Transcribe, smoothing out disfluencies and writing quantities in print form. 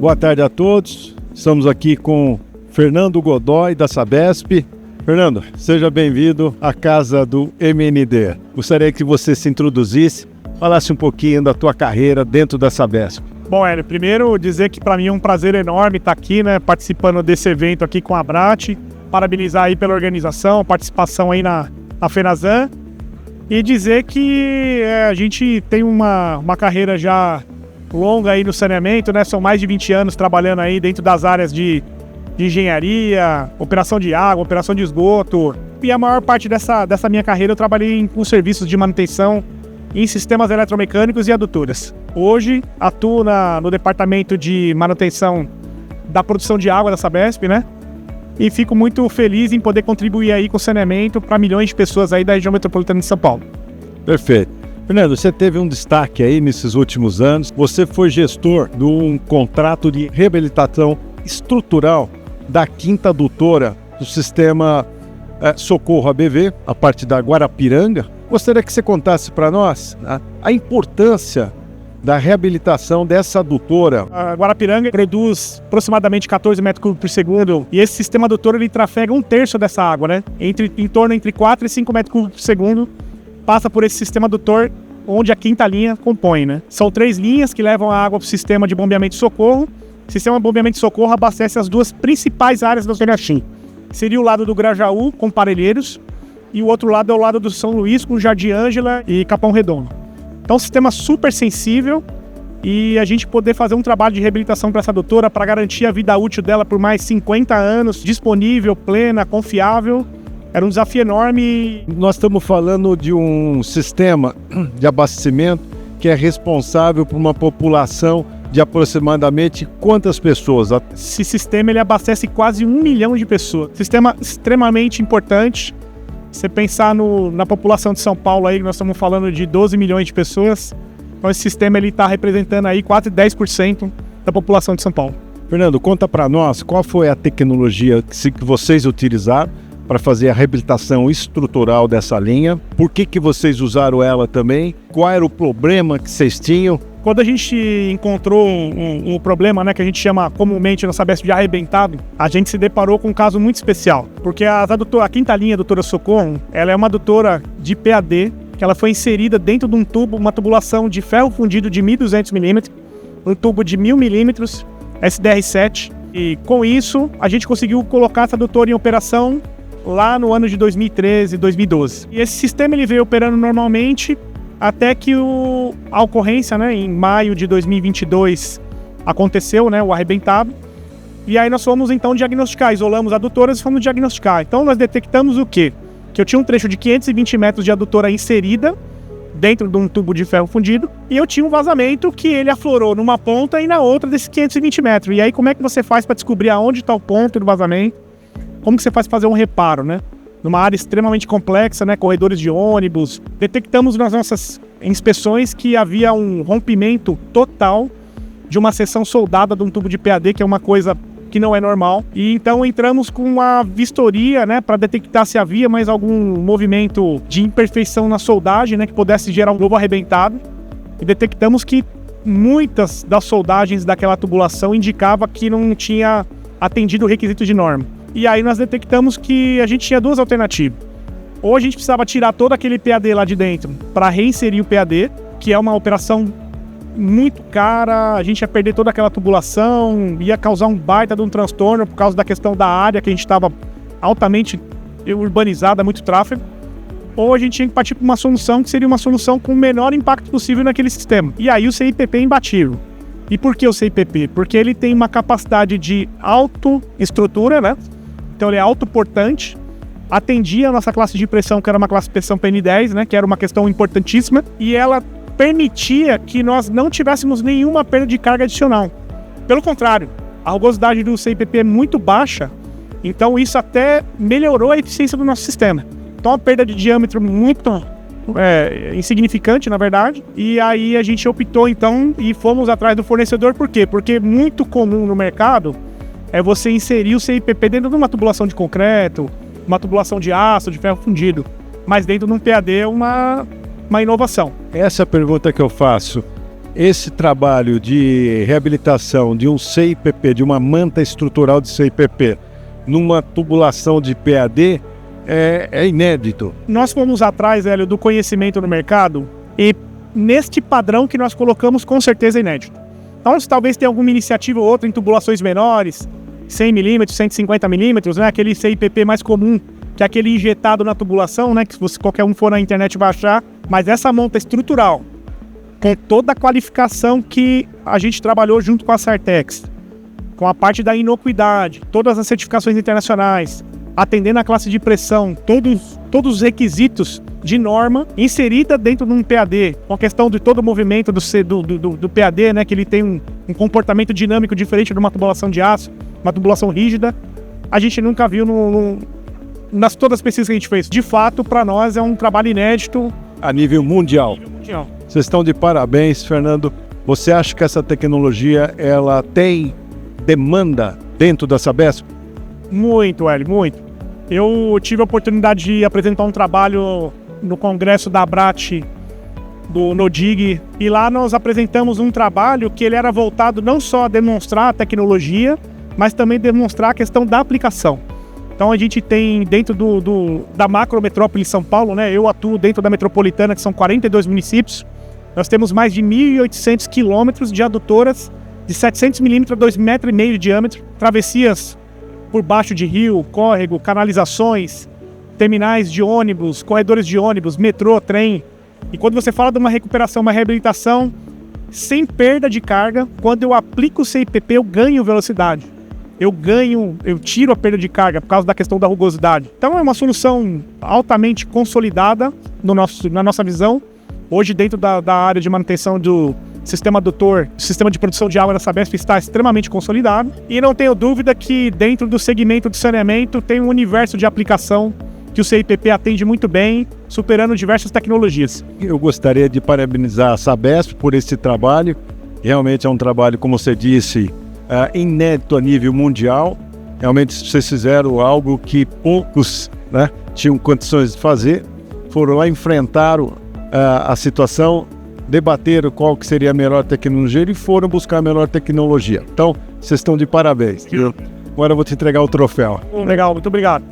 Boa tarde a todos. Estamos aqui com Fernando Godoy, da Sabesp. Fernando, seja bem-vindo à casa do MND. Gostaria que você se introduzisse, falasse um pouquinho da tua carreira dentro da Sabesp. Bom, Hélio, primeiro dizer que para mim é um prazer enorme estar aqui, participando desse evento aqui com a Abrat, parabenizar aí pela organização, participação aí na FENASAN e dizer que a gente tem uma carreira já longa aí no saneamento, são mais de 20 anos trabalhando aí dentro das áreas de engenharia, operação de água, operação de esgoto, e a maior parte dessa minha carreira eu trabalhei com serviços de manutenção em sistemas eletromecânicos e adutoras. Hoje atuo no departamento de manutenção da produção de água da Sabesp, e fico muito feliz em poder contribuir aí com o saneamento para milhões de pessoas aí da região metropolitana de São Paulo. Perfeito. Fernando, você teve um destaque aí nesses últimos anos. Você foi gestor de um contrato de reabilitação estrutural da quinta adutora do sistema Socorro ABV, a parte da Guarapiranga. Gostaria que você contasse para nós a importância da reabilitação dessa adutora. A Guarapiranga produz aproximadamente 14 metros cúbicos por segundo e esse sistema adutor ele trafega 1/3 dessa água, em torno entre 4 e 5 metros cúbicos por segundo, passa por esse sistema adutor onde a quinta linha compõe. São 3 linhas que levam a água para o sistema de bombeamento e socorro. O sistema de bombeamento e socorro abastece as 2 principais áreas do Penaxim. Seria o lado do Grajaú, com Parelheiros, e o outro lado é o lado do São Luís, com Jardim Ângela e Capão Redondo. Então, um sistema super sensível e a gente poder fazer um trabalho de reabilitação para essa adutora para garantir a vida útil dela por mais 50 anos, disponível, plena, confiável. Era um desafio enorme. Nós estamos falando de um sistema de abastecimento que é responsável por uma população de aproximadamente quantas pessoas? Esse sistema ele abastece quase 1 milhão de pessoas. Sistema extremamente importante. Você pensar na população de São Paulo aí, nós estamos falando de 12 milhões de pessoas. Então esse sistema está representando aí quase 10% da população de São Paulo. Fernando, conta para nós qual foi a tecnologia que vocês utilizaram para fazer a reabilitação estrutural dessa linha. Por que vocês usaram ela também? Qual era o problema que vocês tinham? Quando a gente encontrou um problema, que a gente chama comumente na Sabesp de arrebentado, a gente se deparou com um caso muito especial. Porque a quinta linha adutora Socorro, ela é uma adutora de PAD, que ela foi inserida dentro de um tubo, uma tubulação de ferro fundido de 1.200 mm, um tubo de 1.000 mm, SDR7. E com isso, a gente conseguiu colocar essa adutora em operação lá no ano de 2013, 2012. E esse sistema ele veio operando normalmente até que a ocorrência, em maio de 2022, aconteceu, o arrebentado. E aí nós fomos então diagnosticar, isolamos adutoras e fomos diagnosticar. Então nós detectamos o quê? Que eu tinha um trecho de 520 metros de adutora inserida dentro de um tubo de ferro fundido e eu tinha um vazamento que ele aflorou numa ponta e na outra desses 520 metros. E aí como é que você faz para descobrir aonde está o ponto do vazamento? Como que você faz para fazer um reparo, Numa área extremamente complexa, corredores de ônibus. Detectamos nas nossas inspeções que havia um rompimento total de uma seção soldada de um tubo de PAD, que é uma coisa que não é normal. E então entramos com uma vistoria, para detectar se havia mais algum movimento de imperfeição na soldagem, que pudesse gerar um novo arrebentado. E detectamos que muitas das soldagens daquela tubulação indicava que não tinha atendido o requisito de norma. E aí nós detectamos que a gente tinha 2 alternativas. Ou a gente precisava tirar todo aquele PAD lá de dentro para reinserir o PAD, que é uma operação muito cara, a gente ia perder toda aquela tubulação, ia causar um baita de um transtorno por causa da questão da área que a gente estava altamente urbanizada, muito tráfego. Ou a gente tinha que partir para uma solução que seria uma solução com o menor impacto possível naquele sistema. E aí o CIPP é imbatível. E por que o CIPP? Porque ele tem uma capacidade de autoestrutura, Então ele é autoportante, atendia a nossa classe de pressão, que era uma classe de pressão PN10, que era uma questão importantíssima, e ela permitia que nós não tivéssemos nenhuma perda de carga adicional. Pelo contrário, a rugosidade do CIPP é muito baixa, então isso até melhorou a eficiência do nosso sistema. Então a perda de diâmetro muito insignificante, na verdade, e aí a gente optou então e fomos atrás do fornecedor. Por quê? Porque muito comum no mercado é você inserir o CIPP dentro de uma tubulação de concreto, uma tubulação de aço, de ferro fundido, mas dentro de um PAD é uma inovação. Essa é a pergunta que eu faço. esse trabalho de reabilitação de um CIPP, de uma manta estrutural de CIPP, numa tubulação de PAD, é inédito. Nós fomos atrás, Hélio, do conhecimento no mercado e neste padrão que nós colocamos, com certeza é inédito. Então, talvez tenha alguma iniciativa ou outra em tubulações menores, 100 mm, 150 mm, né? Aquele CIPP mais comum, que é aquele injetado na tubulação, né? Que se qualquer um for na internet baixar. Mas essa monta estrutural, com toda a qualificação que a gente trabalhou junto com a Sartex, com a parte da inocuidade, todas as certificações internacionais, atendendo a classe de pressão, todos os requisitos de norma inserida dentro de um PAD, com a questão de todo o movimento do PAD, né, que ele tem um comportamento dinâmico diferente de uma tubulação de aço, uma tubulação rígida, a gente nunca viu nas todas as pesquisas que a gente fez. De fato, para nós é um trabalho inédito. A nível mundial. Vocês estão de parabéns, Fernando. Você acha que essa tecnologia ela tem demanda dentro da Sabesp? Muito, Hélio, muito. Eu tive a oportunidade de apresentar um trabalho no congresso da Abrat, do NODIG, e lá nós apresentamos um trabalho que ele era voltado não só a demonstrar a tecnologia, mas também demonstrar a questão da aplicação. Então a gente tem dentro da macrometrópole São Paulo, né? Eu atuo dentro da metropolitana, que são 42 municípios. Nós temos mais de 1.800 quilômetros de adutoras de 700 milímetros a 2,5 metros de diâmetro, travessias por baixo de rio, córrego, canalizações, terminais de ônibus, corredores de ônibus, metrô, trem. E quando você fala de uma recuperação, uma reabilitação sem perda de carga, quando eu aplico o CIPP, eu ganho velocidade. Eu tiro a perda de carga por causa da questão da rugosidade. Então é uma solução altamente consolidada na nossa visão. Hoje, dentro da área de manutenção do sistema adutor, o sistema de produção de água da Sabesp está extremamente consolidado. E não tenho dúvida que dentro do segmento de saneamento tem um universo de aplicação que o CIPP atende muito bem, superando diversas tecnologias. Eu gostaria de parabenizar a Sabesp por esse trabalho. Realmente é um trabalho, como você disse, inédito a nível mundial. Realmente vocês fizeram algo que poucos, né, tinham condições de fazer. Foram lá, enfrentaram a situação, debateram qual que seria a melhor tecnologia e foram buscar a melhor tecnologia. Então, vocês estão de parabéns. Agora eu vou te entregar o troféu. Legal, muito obrigado.